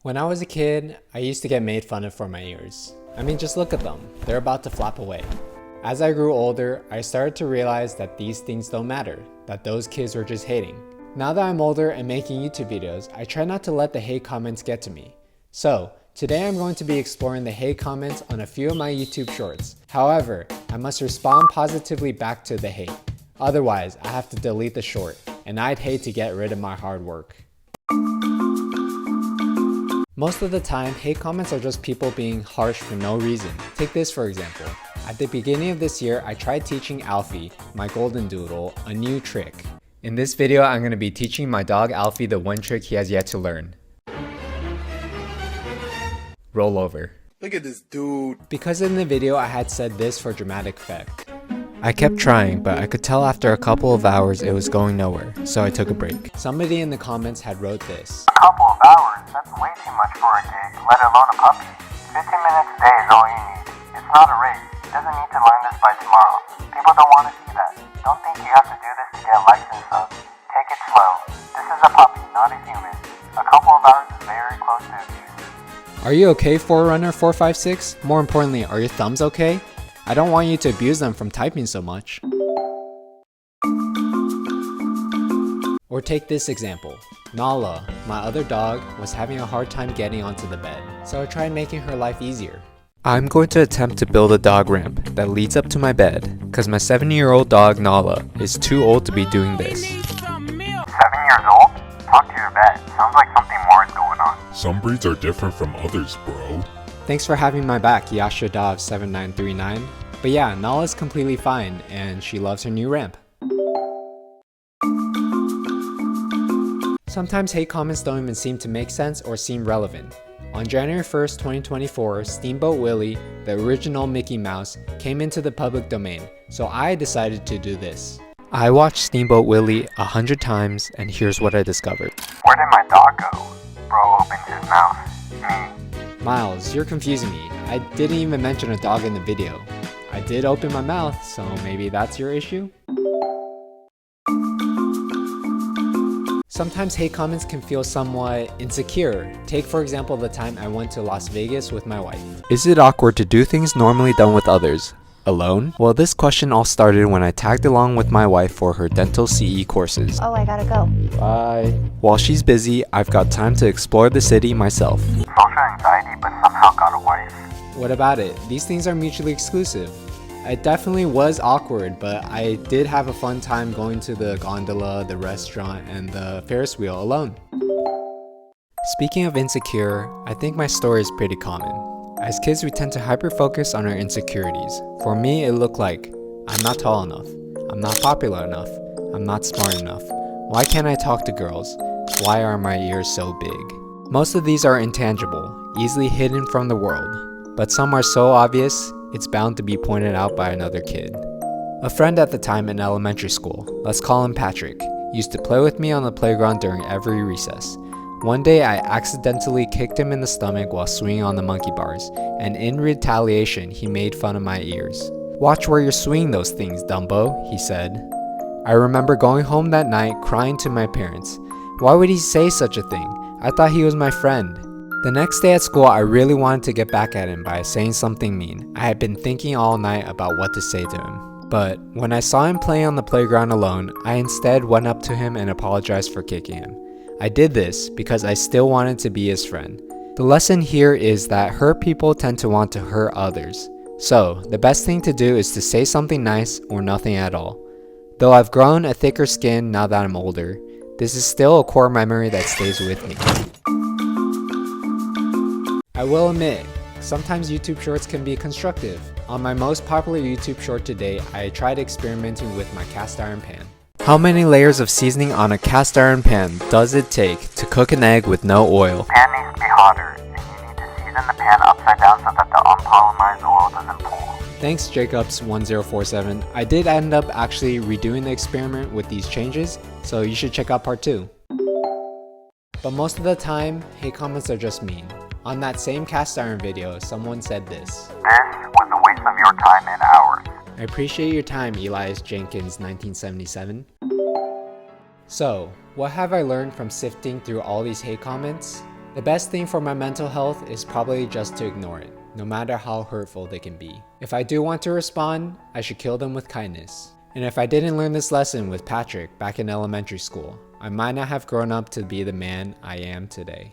When I was a kid, I used to get made fun of for my ears. I mean, just look at them. They're about to flap away. As I grew older, I started to realize that these things don't matter, that those kids were just hating. Now that I'm older and making YouTube videos, I try not to let the hate comments get to me. So, today I'm going to be exploring the hate comments on a few of my YouTube shorts. However, I must respond positively back to the hate. Otherwise, I have to delete the short, and I'd hate to get rid of my hard work. Most of the time, hate comments are just people being harsh for no reason. Take this for example. At the beginning of this year, I tried teaching Alfie, my golden doodle, a new trick. In this video, I'm going to be teaching my dog Alfie the one trick he has yet to learn. Roll over. Look at this dude. Because in the video I had said this for dramatic effect. I kept trying, but I could tell after a couple of hours it was going nowhere, so I took a break. Somebody in the comments had wrote this. A couple of hours? That's way too much for a gig, let alone a puppy. 15 minutes a day is all you need. It's not a race. He doesn't need to learn this by tomorrow. People don't want to see that. Don't think you have to do this to get a license up. Take it slow. This is a puppy, not a human. A couple of hours is very close to abuse. Are you okay, Forerunner 456? More importantly, are your thumbs okay? I don't want you to abuse them from typing so much. Or take this example. Nala, my other dog, was having a hard time getting onto the bed, so I tried making her life easier. I'm going to attempt to build a dog ramp that leads up to my bed, cause my 7-year-old dog Nala is too old to be doing this. 7 years old? Talk to your vet. Sounds like something more is going on. Some breeds are different from others, bro. Thanks for having my back, Yashadov7939. But yeah, Nala's completely fine, and she loves her new ramp. Sometimes hate comments don't even seem to make sense or seem relevant. On January 1st, 2024, Steamboat Willie, the original Mickey Mouse, came into the public domain, so I decided to do this. I watched Steamboat Willie 100 times, and here's what I discovered. Where did my dog go? Bro opened his mouth. Miles, you're confusing me. I didn't even mention a dog in the video. I did open my mouth, so maybe that's your issue? Sometimes hate comments can feel somewhat insecure. Take for example the time I went to Las Vegas with my wife. Is it awkward to do things normally done with others? Alone? Well, this question all started when I tagged along with my wife for her dental CE courses. Oh, I gotta go. Bye. While she's busy, I've got time to explore the city myself. Social anxiety, but somehow got a wife. What about it? These things are mutually exclusive. It definitely was awkward, but I did have a fun time going to the gondola, the restaurant, and the Ferris wheel alone. Speaking of insecure, I think my story is pretty common. As kids, we tend to hyper-focus on our insecurities. For me, it looked like, I'm not tall enough, I'm not popular enough, I'm not smart enough, why can't I talk to girls, why are my ears so big? Most of these are intangible, easily hidden from the world, but some are so obvious, it's bound to be pointed out by another kid. A friend at the time in elementary school, let's call him Patrick, used to play with me on the playground during every recess. One day I accidentally kicked him in the stomach while swinging on the monkey bars, and in retaliation he made fun of my ears. "Watch where you're swinging those things, Dumbo," he said. I remember going home that night crying to my parents. Why would he say such a thing? I thought he was my friend. The next day at school, I really wanted to get back at him by saying something mean. I had been thinking all night about what to say to him. But when I saw him playing on the playground alone, I instead went up to him and apologized for kicking him. I did this because I still wanted to be his friend. The lesson here is that hurt people tend to want to hurt others. So, the best thing to do is to say something nice or nothing at all. Though I've grown a thicker skin now that I'm older, this is still a core memory that stays with me. I will admit, sometimes YouTube shorts can be constructive. On my most popular YouTube short to date, I tried experimenting with my cast iron pan. How many layers of seasoning on a cast iron pan does it take to cook an egg with no oil? The pan needs to be hotter, and you need to season the pan upside down so that the unpolymerized oil doesn't pool. Thanks Jacobs1047. I did end up actually redoing the experiment with these changes, so you should check out part 2. But most of the time, hate comments are just mean. On that same cast iron video, someone said this. This was a waste of your time and ours. I appreciate your time, Elias Jenkins 1977. So, what have I learned from sifting through all these hate comments? The best thing for my mental health is probably just to ignore it, no matter how hurtful they can be. If I do want to respond, I should kill them with kindness. And if I didn't learn this lesson with Patrick back in elementary school, I might not have grown up to be the man I am today.